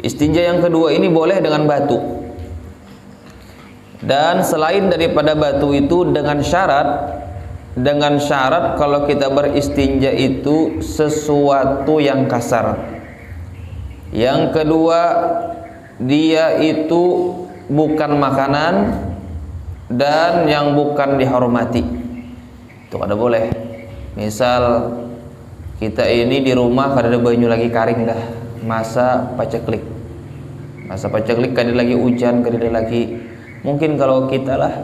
Istinja yang kedua ini boleh dengan batu. Dan selain daripada batu itu dengan syarat kalau kita beristinja itu sesuatu yang kasar. Yang kedua, dia itu bukan makanan dan yang bukan dihormati. Itu kada boleh. Misal kita ini di rumah kada ada banyu lagi karing dah, masa paceklik kada lagi hujan, kada ada lagi. Mungkin kalau kita lah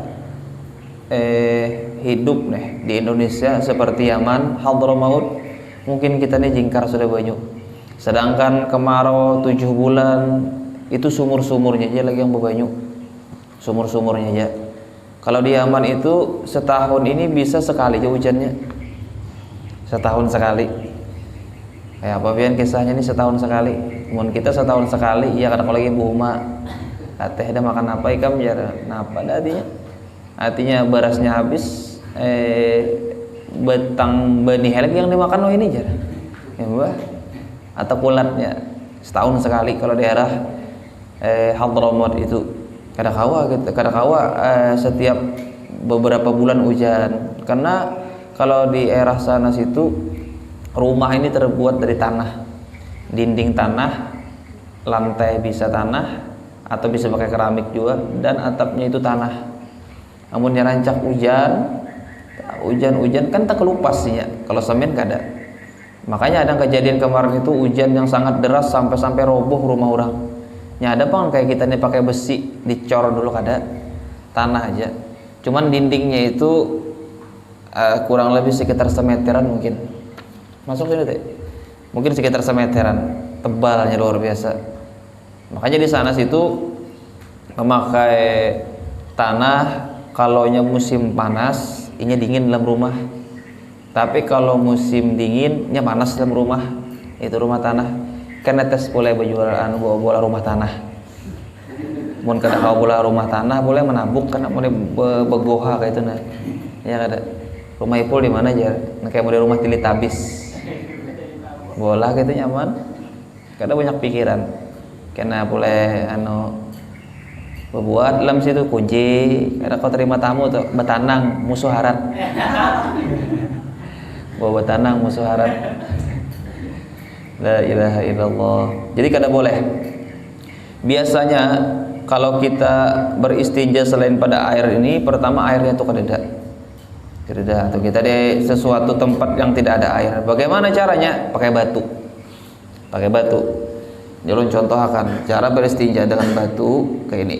hidup nih di Indonesia seperti Yaman, Hadramaut, mungkin kita nih jingkar sudah banyu. Sedangkan kemarau 7 bulan itu sumur-sumurnya aja lagi yang berbanyu, sumur-sumurnya aja. Kalau di Yaman itu setahun ini bisa sekali aja hujannya, setahun sekali. Kayak apa pian kisahnya nih setahun sekali. Mun kita setahun sekali, ya kadang lagi buma teh dah makan apa ikam jar napa dah artinya berasnya habis, betang benih lagi yang dimakan lo ini jar ya mbah, atau kulatnya setahun sekali kalau daerah Hadramaut itu. Kadang-kawa setiap beberapa bulan hujan, karena kalau di daerah sana situ rumah ini terbuat dari tanah, dinding tanah, lantai bisa tanah atau bisa pakai keramik juga, dan atapnya itu tanah. Namun yang rancak hujan kan tak kelupas sih ya, kalau semen kada. Makanya ada kejadian kemarin itu hujan yang sangat deras sampai roboh rumah orang. Ya ada bang kayak kita nih pakai besi dicor dulu kada, tanah aja. Cuman dindingnya itu kurang lebih sekitar semeteran mungkin. Masuk sini teh. Mungkin sekitar semeteran, tebalnya luar biasa. Makanya di sana situ memakai tanah kalaunya musim panas, ini dingin dalam rumah. Tapi kalau musim dinginnya panas dalam rumah, itu rumah tanah. Karena tes boleh berjualan bola rumah tanah. Mun kada kau bola rumah tanah boleh menabuk karena boleh begoha kayak itu nah. Ya kada. Rumah Ipul di mana aja? Nah, kayak model rumah Tilitabis. Bola gitu nyaman. Kada banyak pikiran. Karena boleh berbuat dalam situ kunci. Kada kau terima tamu tuh betanang musuh harat. Bawa betanang musuh harat. La ilaha illallah. Jadi kada boleh. Biasanya kalau kita beristinja selain pada air ini, pertama airnya itu kada atau kita di sesuatu tempat yang tidak ada air. Bagaimana caranya? Pakai batu. Jalur contoh akan cara beristinja dengan batu kayak ini.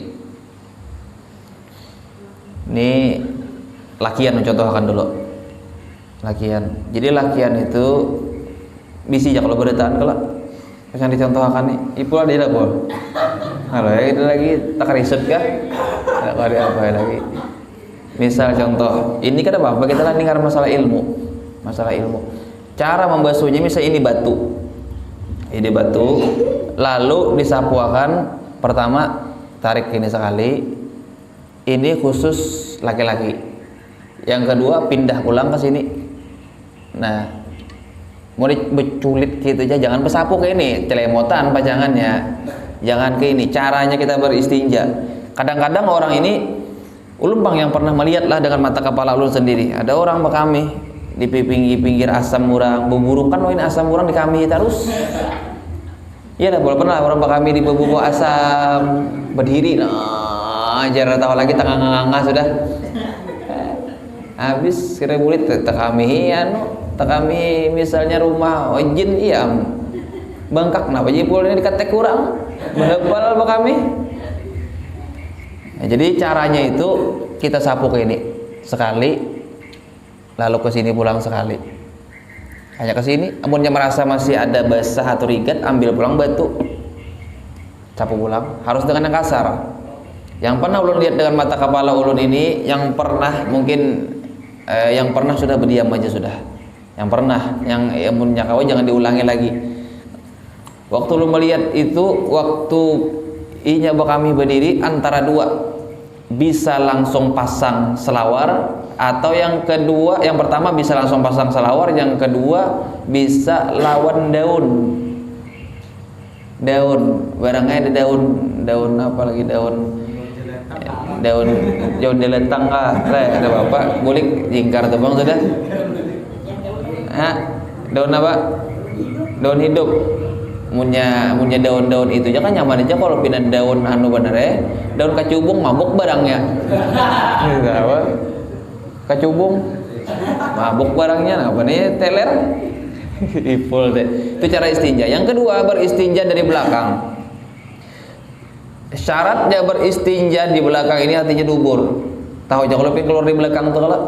Ini lakian mencontohkan dulu. Lakian. Jadi lakian itu bisi aja kalau berdetaan kalau yang dicontohkan nih. Ipul ada tidak bol? Kalau ya itu lagi tak riset kah? Tidak ada apa lagi. Misal contoh, ini kan apa? Kita kan dengar masalah ilmu. Cara membasuhnya misal ini batu. Ini batu, lalu disapuakan. Pertama tarik ini sekali. Ini khusus laki-laki. Yang kedua pindah ulang ke sini. Nah, mau diculit gitu aja, jangan bersapu ke ini, celemotan pajangannya. Jangan ke ini. Caranya kita beristinja. Kadang-kadang orang ini ulun bang yang pernah melihat lah dengan mata kepala ulun sendiri. Ada orang bekami di pinggir asam urang, beburukan ini asam urang di kami terus. Iya dah, pernah orang bekami di beburukan asam berdiri. Nah, jarang tahu lagi tengah nganga sudah. Habis kira bulit tak kami misalnya rumah jin iya bengkak kenapa jipul ini dikatek kurang menebal apa kami. Nah, jadi caranya itu kita sapu ke ini sekali, lalu ke sini pulang sekali, hanya ke sini. Amunnya merasa masih ada basah atau rigat, ambil pulang batu, sapu pulang. Harus dengan yang kasar. Yang pernah ulun lihat dengan mata kepala ulun ini, yang pernah mungkin yang pernah sudah berdiam aja sudah. Yang pernah, yang amunnya kawan jangan diulangi lagi. Waktu ulun melihat itu, waktu inya kami berdiri antara dua, bisa langsung pasang selawar, atau yang kedua, yang pertama bisa langsung pasang selawar, yang kedua bisa lawan daun. daun barangnya ada daun apa lagi daun jeletang kah ada bapak bulik jingkar tuh bang sudah daun apa daun hidup punya daun-daun itu aja kan nyaman aja kalau pindah daun anu bener daun kacubung mabuk barangnya apa kacubung mabuk barangnya apa nih teler ipul deh. Itu cara istinja. Yang kedua, beristinja dari belakang. Syaratnya beristinja di belakang ini artinya dubur. Tahu aja kalau keluar di belakang tuh kalau.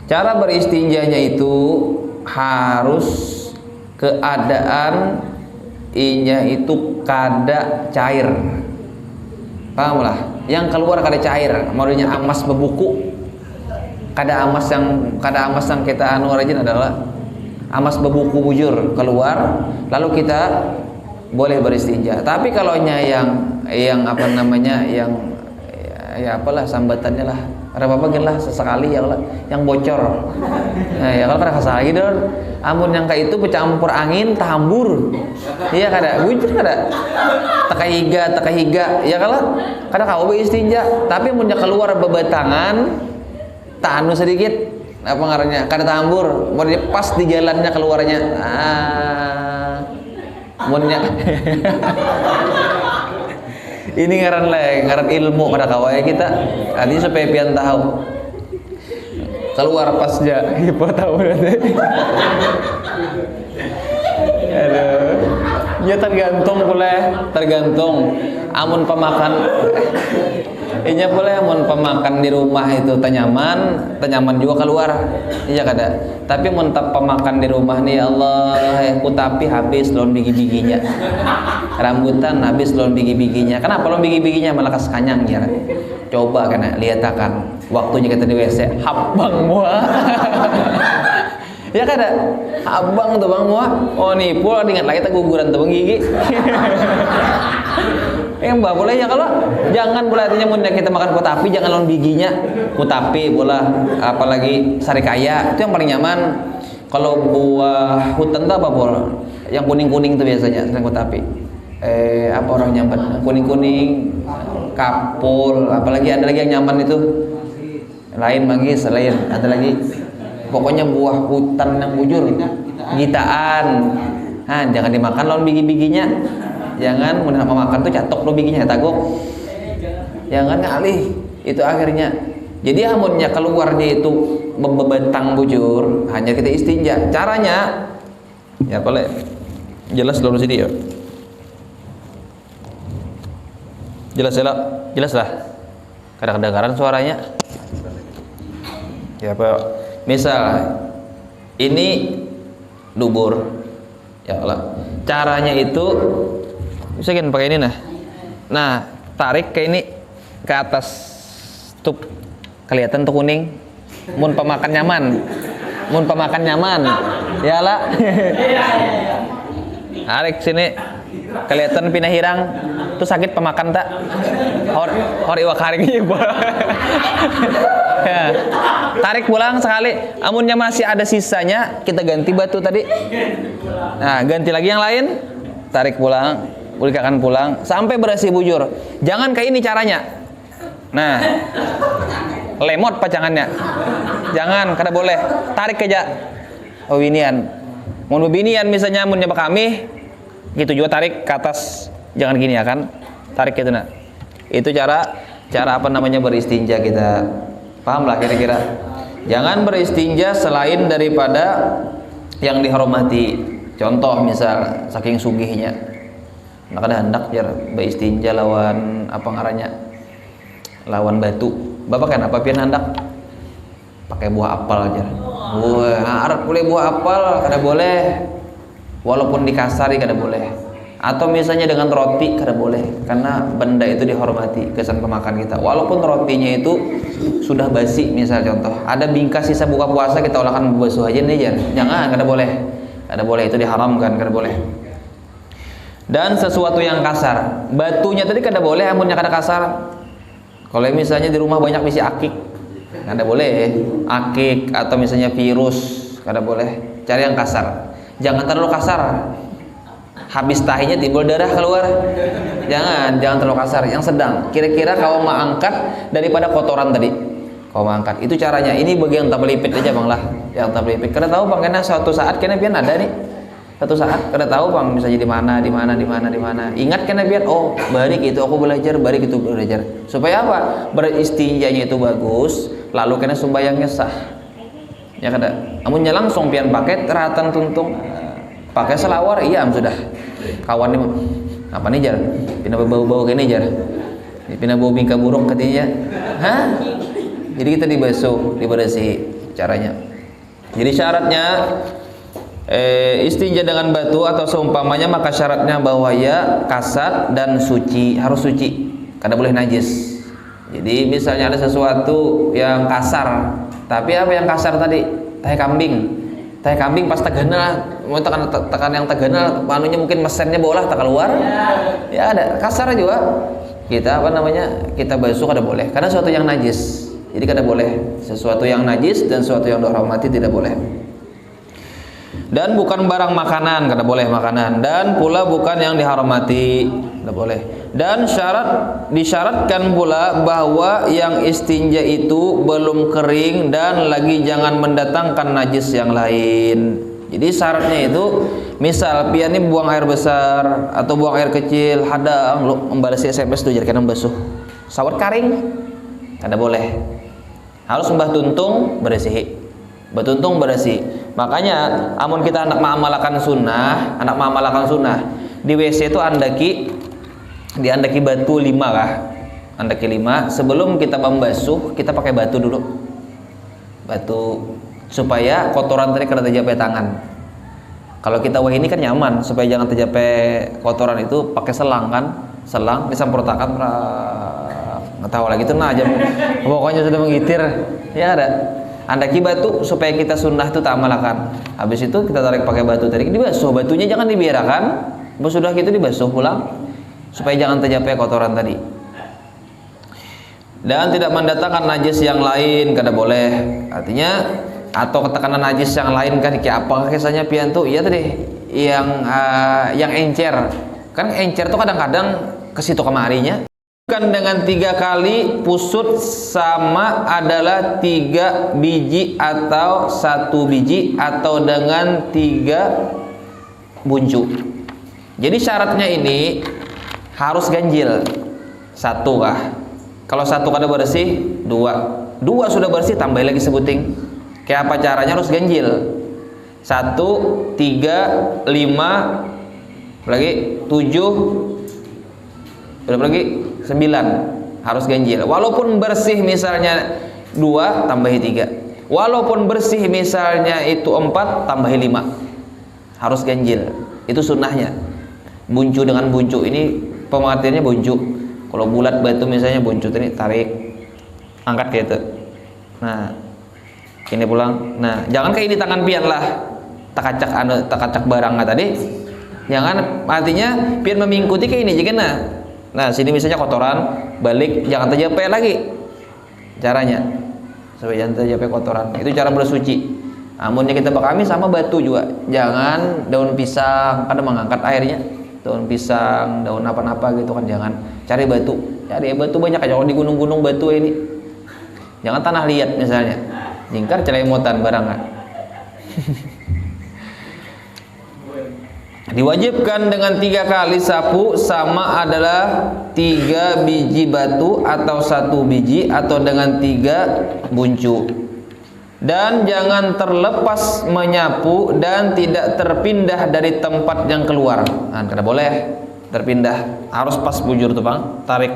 Cara beristinjanya itu harus keadaan inya itu kada cair. Paham lah? Yang keluar kada cair, modelnya amas bebuku. Kada amas yang kita anu rajin adalah amas bebuku bujur keluar, lalu kita boleh beristinja. Tapi kalau yang apa namanya yang ya apalah sambatannya lah, ada apa lah sesekali ya lah, yang bocor. Nah, ya kalau pernah kasih gitu, amun yang kayak itu bercampur angin tambur. Iya kada, bujur kada. Teka higa, ya kalau kada kau beristinja. Tapi mun keluar bebatangan, tanu sedikit. Apa ngarannya kada tambur mau pas di jalannya keluarnya munnya ini ngaran ilmu pada kawai kita artinya supaya pian tahu keluar pasnya hipo tahu nanti aduh ya tergantung amun pemakan inya boleh mun pemakan di rumah itu tenyaman juga keluar iya kada tapi mun pemakan di rumah nih Allah kutapi habis lawan bigi-biginya rambutan habis lawan bigi-biginya kenapa lawan bigi-biginya malah kanyang ya coba kena lihat akan waktunya kita di WC habang mua ya kada habang tuh bang mua oh nih pula ingat lagi tak guguran tuh bang gigi mbak boleh ya kalau jangan boleh artinya mun kita makan kutapi jangan lawan biginya kutapi bola apalagi sarikaya itu yang paling nyaman kalau buah hutan tuh apa bola yang kuning-kuning tuh biasanya sering kutapi apa orang nyambat kuning-kuning kapul apalagi ada lagi yang nyaman itu lain lagi selain ada lagi pokoknya buah hutan yang bujur gitaan jangan dimakan lawan bigi-biginya jangan mau makan tuh catok lo bikinnya tagok jangan ngalih itu akhirnya jadi amunnya keluarnya itu bebatang bujur hanya kita istinja caranya ya boleh jelas belum sini ya jelas lah kadang-kadang suaranya ya apa misal ini dubur ya Allah caranya itu bisa kan pakai ini nah tarik ke ini ke atas tuh kelihatan tuh kuning mun pemakan nyaman ya lah tarik sini kelihatan pindah hirang tuh sakit pemakan tak hor iwak haring ya. Tarik pulang sekali amunnya masih ada sisanya kita ganti batu tadi nah ganti lagi yang lain tarik pulang bolehkan pulang sampai bersih bujur jangan kayak ini caranya nah lemot pacangannya jangan kada boleh tarik aja binian mau binian misalnya mau nyoba kami gitu juga tarik ke atas jangan gini ya kan tarik gitu nah itu cara apa namanya beristinja kita paham lah kira-kira jangan beristinja selain daripada yang dihormati contoh misal saking sugihnya nah kada hendak jar beristinja lawan apa ngarannya lawan batu bapak kan apa pian hendak pakai buah apel aja arep boleh buah apel kada boleh walaupun dikasari kada boleh atau misalnya dengan roti kada boleh karena benda itu dihormati kesan pemakan kita walaupun rotinya itu sudah basi misal contoh ada bingkas sisa buka puasa kita olahkan basuh aja nih jangan kada boleh itu diharamkan kada boleh dan sesuatu yang kasar batunya tadi kada boleh amunnya kada kasar kalau misalnya di rumah banyak misi akik kada boleh akik atau misalnya virus kada boleh cari yang kasar jangan terlalu kasar habis tahinya timbul darah keluar. Jangan terlalu kasar, yang sedang. Kira-kira kau mau angkat daripada kotoran tadi. Kau mau angkat. Itu caranya. Ini bagian tabelipit aja Bang lah. Yang tabelipit. Karena tahu Bang, karena suatu saat kena biar ada nih. Satu saat kada tahu Bang bisa jadi mana. Ingat kena biar balik itu aku belajar, supaya apa? Beristinjanya itu bagus, lalu kena sembayangnya sah. Ya kada. Amunnya langsung pian pakai teratan tuntung, pakai selawar iya sudah. Kawan nih apa nih jar? Pindah bau-bau kene jar. Pindah bau bingka burung katanya. Hah? Jadi kita dibasuh, dibersih caranya. Jadi syaratnya istinja dengan batu atau seumpamanya, maka syaratnya bahwa ya kasat dan suci, harus suci, kada boleh najis. Jadi misalnya ada sesuatu yang kasar, tapi apa yang kasar tadi? Tahi kambing pas tegana, mau tekan yang tegana, manunya mungkin mesennya bolah tak keluar, ya ada kasar juga. Kita kita basuh kada boleh, karena sesuatu yang najis. Jadi kada boleh sesuatu yang najis dan sesuatu yang dihormati tidak boleh. Dan bukan barang makanan, kada boleh makanan, dan pula bukan yang dihormati, kada boleh. Dan disyaratkan pula bahwa yang istinja itu belum kering dan lagi jangan mendatangkan najis yang lain. Jadi syaratnya itu, misal pian ini buang air besar atau buang air kecil, hadang lu membalasi SMS tuh jadi basuh. Sawat karing, kada boleh. Harus mbah tuntung bersih. Betuntung bersih. Makanya amun kita anak mengamalkan sunnah, di WC itu diandaki batu 5 kah? Andaki 5. Sebelum kita membasuh, kita pakai batu dulu. Batu supaya kotoran tadi kada terjapai tangan. Kalau kita ini kan nyaman, supaya jangan terjapai kotoran itu pakai selang kan? Selang disemprotakan, nggak tahu lagi itu aja. Pokoknya sudah mengitir. Ya ada. Andaki batu supaya kita sunnah itu tak amalkan. Habis itu kita tarik pakai batu tadi, dibasuh. Batunya jangan dibiarkan, sudah gitu dibasuh pulang supaya jangan tercapai kotoran tadi. Dan tidak mendatangkan najis yang lain, kada boleh. Artinya atau ketekanan najis yang lain kan kayak apa kisahnya pian tuh? Iya tadi yang encer. Kan encer tuh kadang-kadang ke situ kemarinya. Bukan dengan 3 kali pusut sama adalah 3 biji atau 1 biji atau dengan 3 buncu. Jadi syaratnya ini harus ganjil. 1 kah? Kalau 1 kada bersih, 2 sudah bersih, tambah lagi sebuting. Kayak apa caranya? Harus ganjil. 1, 3, 5, lagi 7, berapa lagi? 9 harus ganjil. Walaupun bersih misalnya 2 tambahi 3. Walaupun bersih misalnya itu 4 tambahi 5. Harus ganjil. Itu sunnahnya. Buncu dengan buncu ini pengertiannya buncu. Kalau bulat batu misalnya buncu ini tarik, angkat kayak itu. Nah, ini pulang. Nah, jangan kayak ini tangan pian lah. Tak kacak barang tadi. Jangan, artinya pian mengikuti kayak ini juga Nah, sini misalnya kotoran, balik jangan tercapai lagi. Caranya supaya jangan tercapai kotoran. Itu cara bersuci. Amunnya kita bakami sama batu juga. Jangan daun pisang, kada mengangkat airnya. Daun pisang, daun apa-apa gitu kan jangan. Cari batu. Cari batu banyak aja kalau di gunung-gunung batu ini. Jangan tanah liat misalnya. Jingkar celemotan barangan. Diwajibkan dengan 3 kali sapu sama adalah 3 biji batu atau 1 biji atau dengan 3 buncu. Dan jangan terlepas menyapu dan tidak terpindah dari tempat yang keluar. Nah, kada boleh terpindah, harus pas bujur tuh Bang, tarik.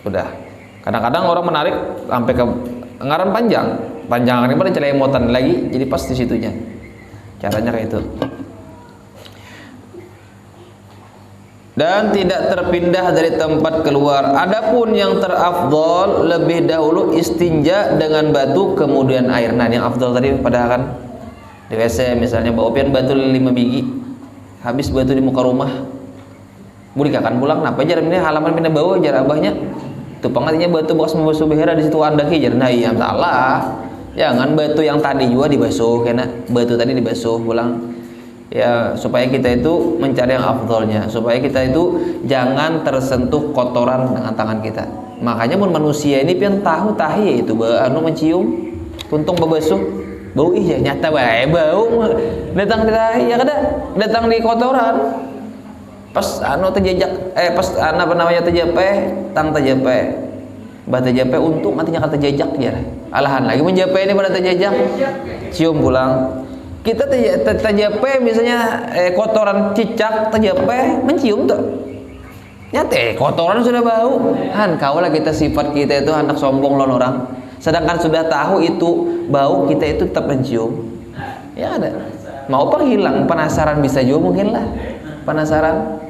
Udah. Kadang-kadang orang menarik sampai ke ngaran panjang ini pada celemotan lagi, jadi pas di situnya. Caranya kayak itu. Dan tidak terpindah dari tempat keluar. Adapun yang terafdol lebih dahulu istinja dengan batu kemudian air. Nah, yang afdol tadi padahal kan di WC misalnya bawa pian batu 5 biji. Habis batu di muka rumah. Budi akan pulang napa jar ini halaman pindah bawa jar abahnya. Tuh pangatinya batu bekas membasuh behera di situ andaki jar. Nah, iya salah. Jangan batu yang tadi juga dibasuh kena batu tadi dibasuh pulang. ya supaya kita itu mencari yang afdolnya, supaya kita itu jangan tersentuh kotoran dengan tangan kita. Makanya mun manusia ini pian tahu tahi itu anu mencium kuntung bebesuh bau iya nyata bae bau datang di tahi ya kada datang di kotoran pas anu terjejak pas apa namanya terjepe tang terjepe bata jepe untung artinya kata jejak ya alahan lagi menjepe ini pada terjejak cium pulang kita terjepe misalnya kotoran cicak terjepe mencium tuh nyate kotoran sudah bau han kau lah kita sifat kita itu anak sombong lawan orang sedangkan sudah tahu itu bau kita itu tetap mencium ya ada mau penghilang penasaran bisa juga mungkin lah penasaran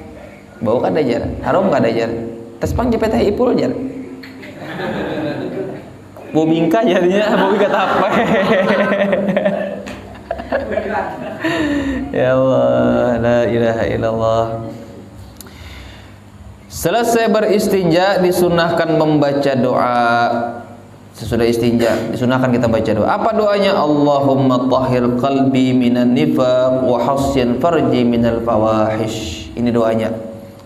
bau kada jar harum kada jar tes pang jepet ipul jar bau bingka jadinya bau bingka tape ya Allah la ilaha illallah. Selesai beristinja disunahkan membaca doa. Sesudah istinja disunahkan kita baca doa. Apa doanya? Allahumma tahhir qalbi minan nifaq wa hassin farji minal fawahish. Ini doanya.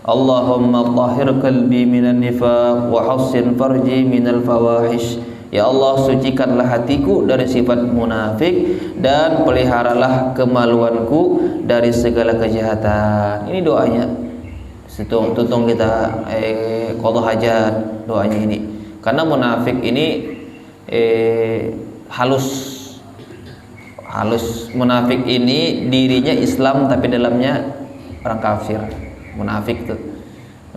Allahumma tahhir qalbi minan nifaq wa hassin farji minal fawahish. Ya Allah, sucikanlah hatiku dari sifat munafik dan peliharalah kemaluanku dari segala kejahatan. Ini doanya. Tutung kita qadha hajat doanya ini. Karena munafik ini halus munafik ini dirinya Islam tapi dalamnya orang kafir munafik tuh.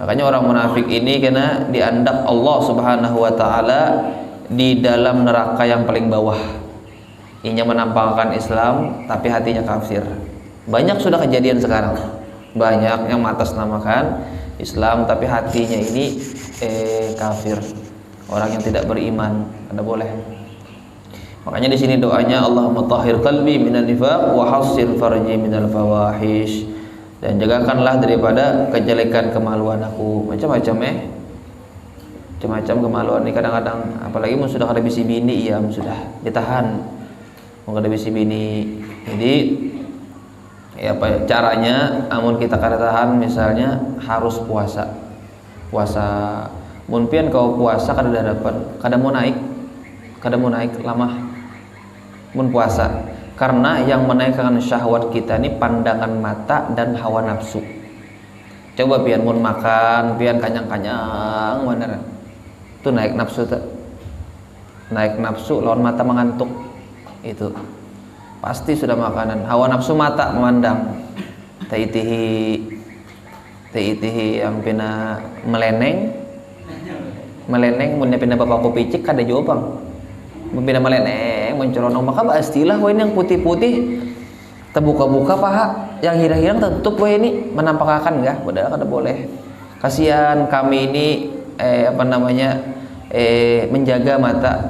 Makanya orang munafik ini kena diandap Allah Subhanahu wa taala di dalam neraka yang paling bawah. Inya menampakkan Islam tapi hatinya kafir. Banyak sudah kejadian sekarang. Banyak yang mengatasnamakan Islam tapi hatinya ini kafir. Orang yang tidak beriman, kada boleh. Makanya di sini doanya Allahumma tahhir qalbi minan nifaq wa hassin farji minal fawahish. Dan jagakanlah daripada kejelekan kemaluan aku. Macam-macam macam-macam kemaluan ini kadang-kadang apalagi mun sudah kada bisi bini ya sudah ditahan. Mun kada bisi bini. Jadi ya apa caranya amun kita kada tahan misalnya harus puasa. Mun pian kau puasa kada dapat, kada mau naik lama. Mun puasa, karena yang menaikkan syahwat kita ini pandangan mata dan hawa nafsu. Coba pian mun makan, pian kanyang-kanyang beneran. Itu naik nafsu tuh. Naik nafsu lawan mata mengantuk. Itu. Pasti sudah makanan. Hawa nafsu mata memandang. Taitihi yang pina meleneng mun pindah bapak kopi cik kada jawab mun pindah meleneng menceronong maka pastilah wah ini yang putih-putih terbuka-buka paha yang hirang-hirang tertutup wah ini menampakkan enggak padahal kada boleh. Kasihan kami ini menjaga mata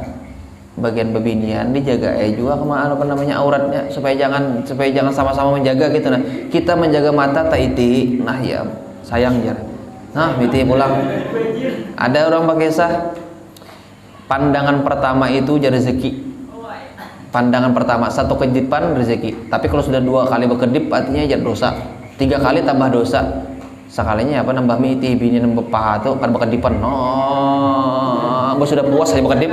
bagian bebinian dijaga juga auratnya supaya jangan sama-sama menjaga gitu nah. Kita menjaga mata taiti nah ya sayang jar. Nah, miti pulang. Ada orang berkisah pandangan pertama itu jadi rezeki. Pandangan pertama satu kedipan rezeki. Tapi kalau sudah 2 kali berkedip artinya jadi dosa. 3 kali tambah dosa. Sekalinya apa nambah miti bini nambah paha tuh kan berkedipan. Gue sudah puas aja berkedip.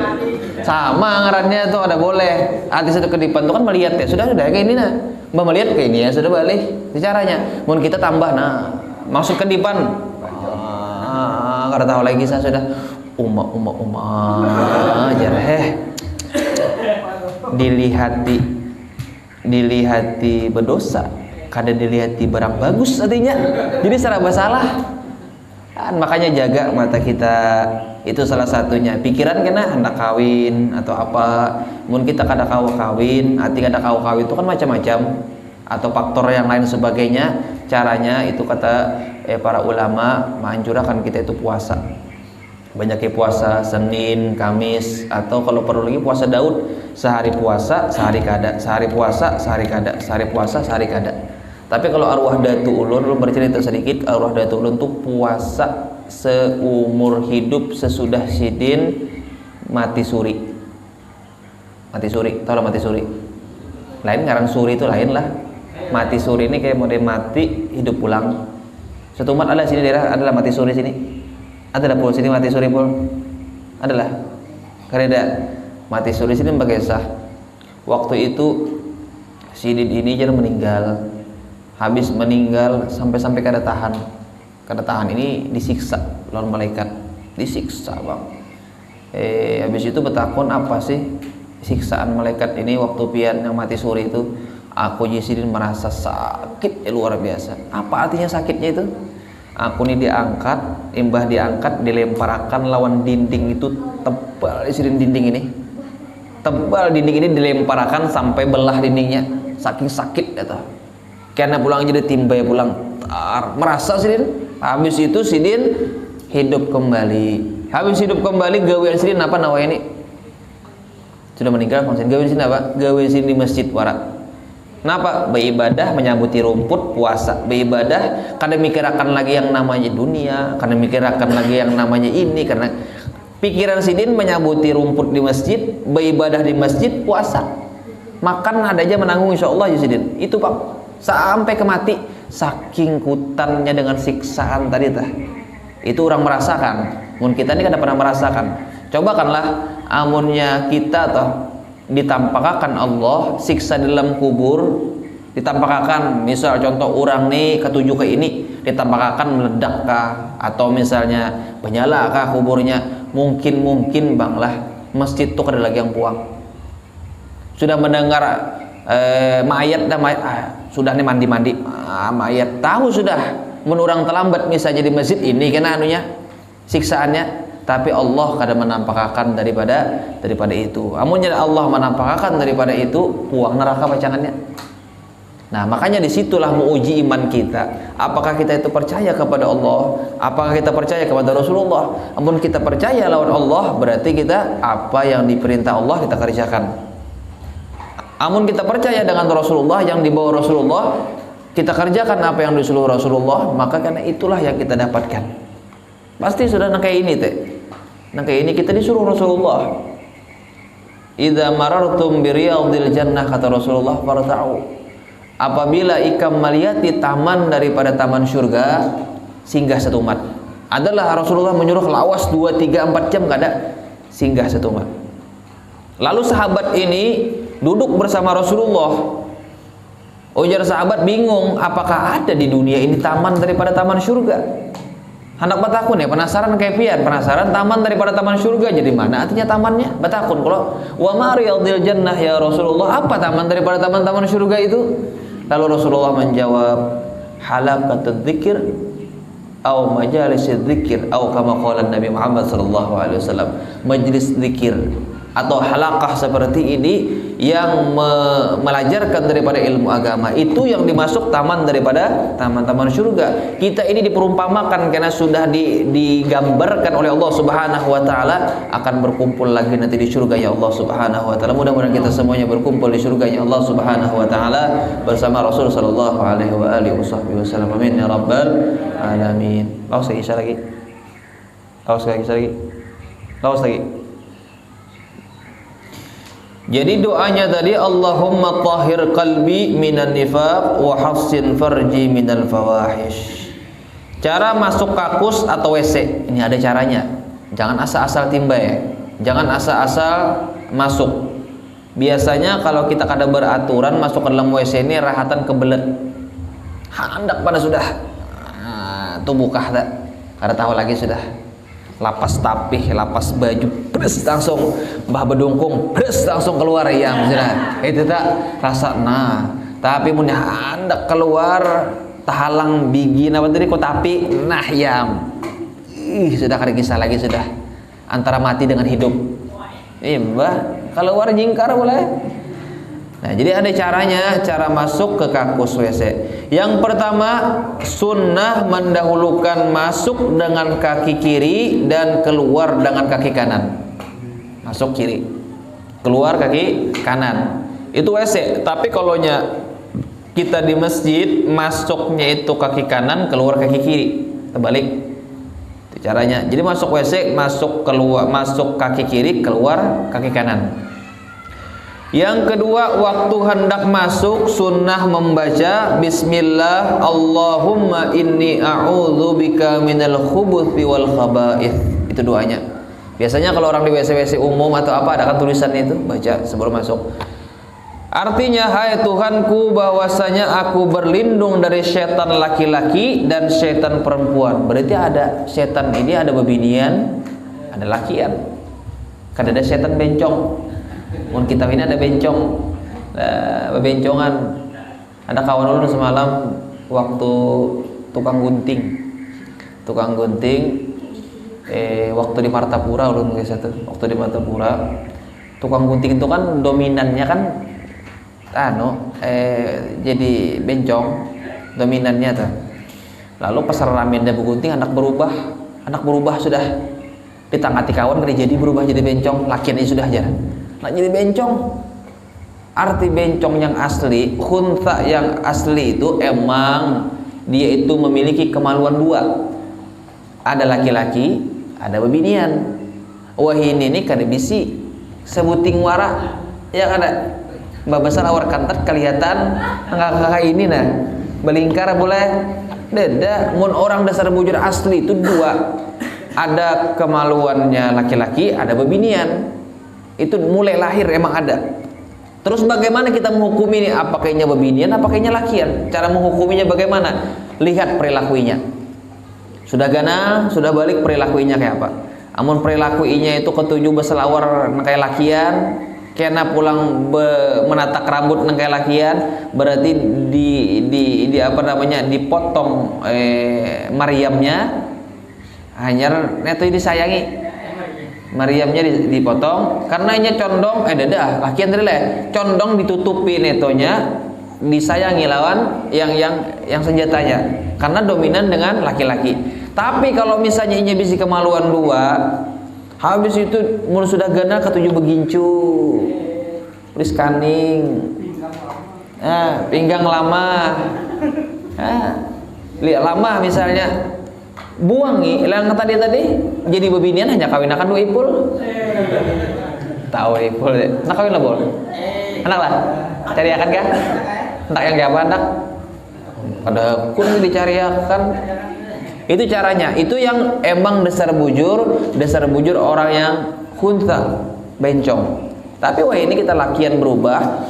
Sama ngarannya tuh ada boleh. Arti satu kedipan tuh kan melihat ya. Sudah kayak ini nah. Mbak melihat kayak ini ya sudah balik. Caranya. Mun kita tambah nah maksud kedipan. Kada tahu lagi saya sudah ajar dilihati berdosa kada dilihati barang bagus artinya jadi serba salah kan. Makanya jaga mata kita itu salah satunya. Pikiran kena hendak kawin atau apa mun kita kada kawin arti kada kawin itu kan macam-macam atau faktor yang lain sebagainya. Caranya itu kata para ulama menganjurkan kita itu puasa. Banyaknya puasa Senin, Kamis atau kalau perlu lagi puasa Daud, sehari puasa, sehari kada, sehari puasa, sehari kada, sehari puasa, sehari kada. Tapi kalau arwah Datu Ulun bercerita sedikit, arwah Datu Ulun tuh puasa seumur hidup sesudah sidin mati suri. Mati suri, tahu lah mati suri. Lain ngaran suri itu lain lah. Mati suri ini kayak mode mati hidup pulang. Satu umat ada sini daerah, adalah mati suri sini. Adalah pul sini mati suri pul. Adalah. Karena ada mati suri sini bagai sah. Waktu itu Sidin ini jangan meninggal. Habis meninggal sampai kada tahan. Kada tahan ini disiksa lawan malaikat. Disiksa, Bang. Habis itu bertakon apa sih siksaan malaikat ini waktu pian yang mati suri itu? Aku Sidin merasa sakit luar biasa. Apa artinya sakitnya itu? Aku ini diangkat, imbah diangkat, dilemparkan lawan dinding itu tebal Sidin dinding ini. Tebal dinding ini dilemparkan sampai belah dindingnya. Saking sakit kata. Karena pulang jadi timbai pulang. Merasa Sidin. Habis itu Sidin hidup kembali. Habis hidup kembali gawean Sidin apa nawa ini? Sudah meninggal konsen gawean Sidin apa? Gawean Sidin di masjid warak. Kenapa? Beribadah, menyambuti rumput, puasa. Beribadah, kadang mikirakan lagi yang namanya dunia, kadang mikirakan lagi yang namanya ini, karena pikiran Sidin menyambuti rumput di masjid, beribadah di masjid, puasa. Makan ada aja menanggung insyaallah ya Sidin. Itu Pak, sampai ke mati, saking kutannya dengan siksaan tadi tah. Itu orang merasakan. Mun kita ini kan pernah merasakan. Cobakanlah amunnya kita toh ditampakkan Allah siksa di dalam kubur, ditampakkan misal contoh orang nih ketujuh ke ini ditampakkan meledak kah, atau misalnya menyala kah kuburnya, mungkin bang lah masjid tuh ada lagi yang puang sudah mendengar mayat dan mayat sudah nih mandi mayat tahu sudah menurang terlambat misalnya di masjid ini kena anunya siksaannya. Tapi Allah kadang menampakkan daripada itu. Amunnya Allah menampakkan daripada itu, puang neraka bacangannya. Nah, makanya disitulah menguji iman kita. Apakah kita itu percaya kepada Allah? Apakah kita percaya kepada Rasulullah? Amun kita percaya lawan Allah, berarti kita apa yang diperintah Allah kita kerjakan. Amun kita percaya dengan Rasulullah, yang dibawa Rasulullah, kita kerjakan apa yang disuruh Rasulullah, maka karena itulah yang kita dapatkan. Pasti sudah kayak ini teh. Nah kayak ini kita disuruh Rasulullah. Idza marartum bi riyadil jannah kata Rasulullah farta'u. Apabila ikam melihat taman daripada taman surga, singgah satu umat. Adalah Rasulullah menyuruh lawas 2, 3, 4 jam kada singgah satu umat. Lalu sahabat ini duduk bersama Rasulullah. Ujar sahabat bingung, apakah ada di dunia ini taman daripada taman surga? Hendak batakun ya, penasaran kayak pian, penasaran taman daripada taman surga jadi mana artinya tamannya? Batakun kalau wa ma riyadil jannah ya Rasulullah, apa taman daripada taman-taman surga itu? Lalu Rasulullah menjawab, halaqatudz dzikr au majalisidz dzikr au kama qala Nabi Muhammad sallallahu alaihi wasallam, majlis zikir atau halaqah seperti ini yang melajarkan daripada ilmu agama, itu yang dimasuk taman daripada taman-taman surga. Kita ini diperumpamakan karena sudah digambarkan oleh Allah Subhanahu wa taala akan berkumpul lagi nanti di surga ya Allah Subhanahu wa taala. Mudah-mudahan kita semuanya berkumpul di surga ya Allah Subhanahu wa taala bersama Rasul sallallahu alaihi wa alihi wasallam. Amin ya rabbal alamin. Lawas lagi. Lawas lagi. Jadi doanya tadi Allahumma tahhir qalbi minan nifaq wa hassin farji minal fawahish. Cara masuk kakus atau WC ini ada caranya. Jangan asal-asal timba ya. Jangan asal-asal masuk. Biasanya kalau kita kada beraturan masuk ke dalam WC ini rahatan kebelet. Handak pada sudah. Nah, tuh buka tak. Kada tahu lagi sudah. Lapas tapih, lapas baju, pres langsung bah bedungkung, pres langsung keluar ya sudah. Itu tak rasa nah. Tapi mun hendak keluar tahalang bigi apa tadi kok tapi nah yam. Sudah kada kisah lagi sudah. Antara mati dengan hidup. Mbah, keluar jingkar boleh. Nah, jadi ada caranya, cara masuk ke kakus WC. Yang pertama, sunnah mendahulukan masuk dengan kaki kiri dan keluar dengan kaki kanan. Masuk kiri, keluar kaki kanan. Itu WC. Tapi kalau kita di masjid, masuknya itu kaki kanan, keluar kaki kiri. Terbalik. Itu caranya. Jadi masuk WC, masuk kaki kiri, keluar kaki kanan. Yang kedua, waktu hendak masuk sunnah membaca Bismillah Allahumma inni a'udzubika minal khubuthi wal khaba'ith. Itu doanya. Biasanya kalau orang di WC-WC umum atau apa ada kan tulisan itu, baca sebelum masuk. Artinya, hai Tuhanku, bahwasanya aku berlindung dari setan laki-laki dan setan perempuan. Berarti ada setan ini, ada bebinian, ada lakian. Kan ada setan bencong. Mun kita ini ada bencong, bebencongan. Ada kawan dulu semalam waktu tukang gunting, waktu di Martapura ulun guys itu. Waktu di Martapura, tukang gunting itu kan dominannya kan jadi bencong dominannya tuh. Lalu pas ramen dia begunting anak berubah sudah ditangati kawan kerja jadi berubah jadi bencong, lakian ini sudah jarang. Nak jadi bencong. Arti bencong yang asli, khunsa yang asli itu emang dia itu memiliki kemaluan dua. Ada laki-laki, ada bebinian. Wah ini kada bisi sebuting wara yang ada babasar awar kantat kelihatan kakak ini nah belingkar boleh deda. Mun orang dasar bujur asli itu dua, ada kemaluannya laki-laki, ada bebinian. Itu mulai lahir emang ada. Terus bagaimana kita menghukumi ini? Apakahnya bebinian, apakahnya lakian? Cara menghukuminya bagaimana? Lihat perilakunya. Sudah gana, sudah balik perilakunya kayak apa? Amun perilakunya itu ketujuh berselawar kayak lakian, kena pulang menatak rambut kayak lakian, berarti di apa namanya dipotong Maryamnya, hanya neto disayangi. Maryamnya dipotong karena nya condong lakian tadi condong ditutupi netonya, disayangi lawan yang senjatanya karena dominan dengan laki-laki. Tapi kalau misalnya ini bisa kemaluan dua, habis itu mulai sudah gana ketujuh begincu, tulis kaning, pinggang lama, lihat lama misalnya. Buangi, yang tadi jadi bebinian hanya kawinakan dua ipul. Tahu ipul, nak kawin lah bol. Anak lah, cari akan kah? Anak yang siapa anak? Pada kun dicariakan. Itu caranya. Itu yang emang dasar bujur orang yang khunsa, bencong. Tapi wah ini kita lakian berubah.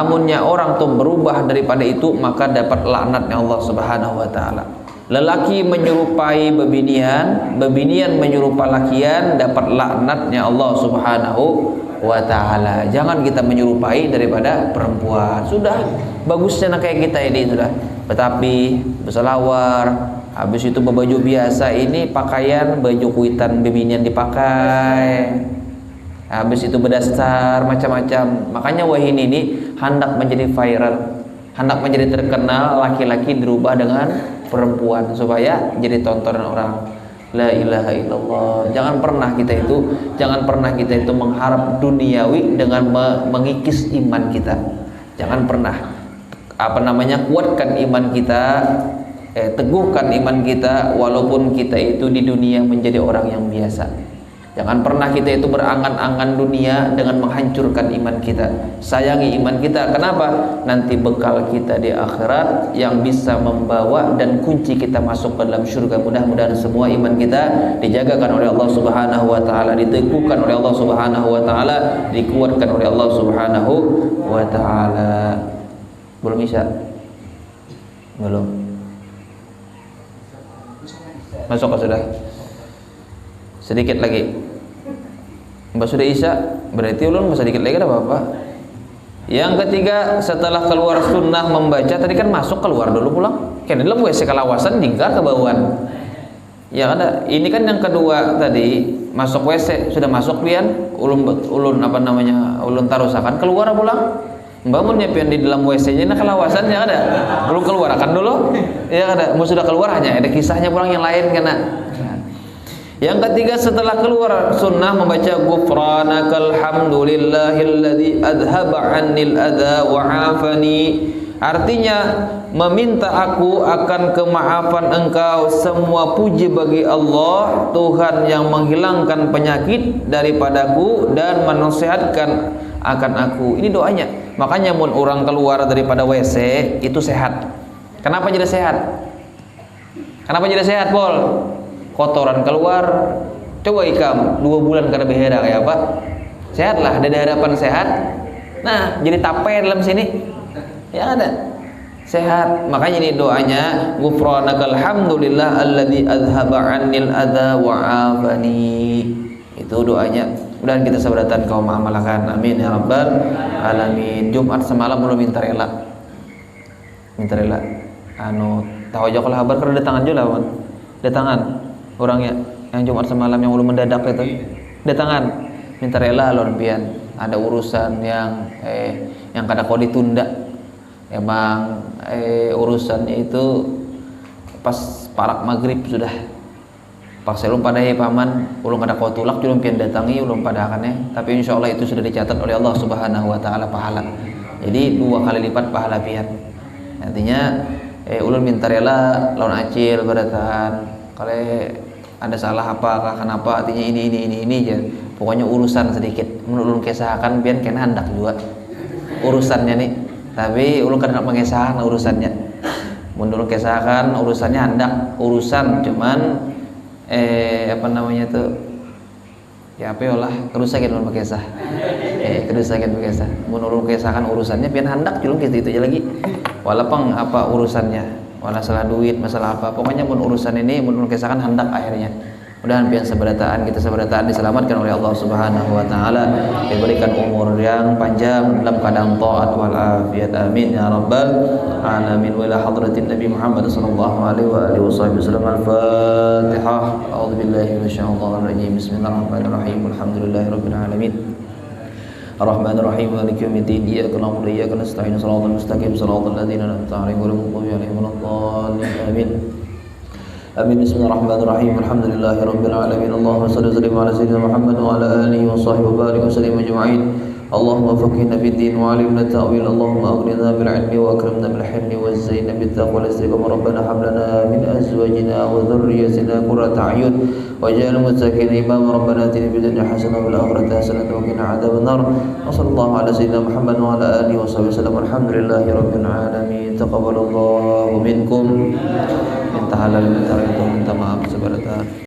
Amunnya orang tuh berubah daripada itu maka dapat laknatnya Allah Subhanahu wa taala. Lelaki menyerupai bebinian, bebinian menyerupai lakian, dapat laknatnya Allah Subhanahu wa taala. Jangan kita menyerupai daripada perempuan. Sudah bagusnya kayak kita ini sudah. Tetapi berselawar, habis itu berbaju biasa ini pakaian baju kuitan bebinian dipakai. Habis itu berdasar macam-macam. Makanya wahin ini hendak menjadi viral, hendak menjadi terkenal, laki-laki dirubah dengan perempuan supaya jadi tontonan orang. La ilaha illallah. Jangan pernah kita itu mengharap duniawi dengan mengikis iman kita. Jangan pernah kuatkan iman kita, teguhkan iman kita walaupun kita itu di dunia menjadi orang yang biasa. Jangan pernah kita itu berangan-angan dunia dengan menghancurkan iman kita. Sayangi iman kita. Kenapa? Nanti bekal kita di akhirat yang bisa membawa dan kunci kita masuk ke dalam surga. Mudah-mudahan semua iman kita dijagakan oleh Allah Subhanahu wa taala, diteguhkan oleh Allah Subhanahu wa taala, dikuatkan oleh Allah Subhanahu wa taala. Belum Isya? Belum. Masuk ke sudah? Sedikit lagi. Mbak sudah Isya, berarti ulun sedikit lagi ada apa-apa. Yang ketiga, setelah keluar sunnah membaca, tadi kan masuk keluar dulu pulang. Kan dalam WC kalawasan tinggal ke bawaan. Ya ada. Ini kan yang kedua tadi masuk WC sudah masuk pian, ulun ulun tarusakan keluar pulang. Mbak mau nyiapin di dalam WC-nya nah kalawasan ya ada. Belum keluar akan dulu. Ya ada. Mau sudah keluar hanya ada kisahnya pulang yang lain kena. Yang ketiga setelah keluar sunnah membaca ghufranakal hamdulillahilladzi adhaba 'annil adza wa 'afani. Artinya meminta aku akan kemaafan engkau. Semua puji bagi Allah, Tuhan yang menghilangkan penyakit daripadaku dan menasihatkan akan aku. Ini doanya. Makanya mun orang keluar daripada WC itu sehat. Kenapa jadi sehat? Kenapa jadi sehat, Bol? Kotoran keluar. Coba ikam 2 bulan kada behera kayak apa? Sehat lah, ada harapan sehat. Nah, jadi tape dalam sini. Ya ada. Sehat. Makanya ini doanya, ghufranakal hamdulillah alladzi azhaba 'annil adza wa 'afani. Itu doanya. Mudah-mudahan kita sabaratan kaum amalkan. Amin ya rabbal alamin. Jumat semalam belum minta rela. Minta rela. Tahu aja kalau kabar kada datangan juga lawan. Datangan orangnya yang Jumat semalam yang belum mendadak itu. Datangan minta rela lawan pian. Ada urusan yang kada kau ditunda. Emang urusannya itu pas parak maghrib sudah. Pas ulun pada paman, ulun kada kau tulak ulun pian datangi ulun pada akannya. Tapi insya Allah itu sudah dicatat oleh Allah Subhanahu Wa Taala pahala. Jadi 2 kali lipat pahala pian. Artinya ulun minta rela lawan acil beratan. Kalau ada salah apa kenapa artinya ini aja. Pokoknya urusan sedikit. Menurut ulun kesahakan pian kena hendak juga urusannya nih. Tapi ulun kan nak mengesahkan urusannya. Menurut kesahkan urusannya hendak urusan cuman apa namanya tuh? Ya apa lah kerusakan ulun mengesah. Kerusakan mengesah. Menurut kesahkan urusannya pian hendak julung gitu itu aja lagi. Walaupun apa urusannya, wala salah duit, masalah apa. Pokoknya mun urusan ini menurut kesahkan hendak akhirnya. Mudah-mudahan pian sabarataan diselamatkan oleh Allah Subhanahu Wa Taala, diberikan umur yang panjang dalam keadaan taat wal afiyat. Amin ya rabbal alamin. Wa ila hadratin Nabi Muhammad sallallahu alaihi wa alihi wasallam. Al-Fatihah. A'udzubillahi minasyaitonir rajim. Bismillahirrahmanirrahim. Alhamdulillahirabbil alamin. Ar-Rahmanir-Rahim. Maliki yaumiddin. Iyyaka na'budu wa iyyaka nasta'in. Shiratal mustaqim. Shiratal ladzina an'amta 'alaihim ghairil maghdubi 'alaihim waladdallin. Amin. Amin. Bismillahirrahmanirrahim. Alhamdulillahirabbil alamin. Allahumma shalli wa sallim ala sayyidina Muhammad wa ala alihi wa sahbihi wa barik wa sallim ajma'in. Allahumma faqihna fid din wa 'allimna ta'wil. Allahumma aghnina bil 'ilmi wa akrimna bil hilmi wa zayyinna bit taqwa wal istiqamah. Rabbana hab lana min azwajina wa dhurriyyatina qurrata a'yun waj'alna muttaqina imama. Rabbana atina fid dunya hasanah wa fil akhirati hasanah wa qina adzaban nar. Wa sallallahu ala sayyidina Muhammad wa ala alihi wa sahbihi wasallam. Alhamdulillahirabbil alamin. Taqabbalallahu minkum. Minta halal, minta ridho, minta maaf sebarata.